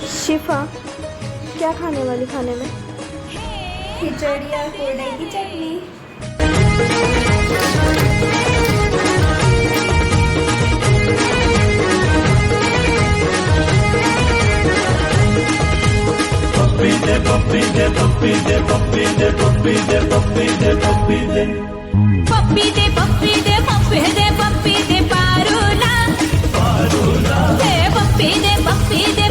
शिफा, क्या खाने वाली खाने में? खिचड़ी और कोडे की चटनी। पप्पी दे पारूला, हे पप्पी दे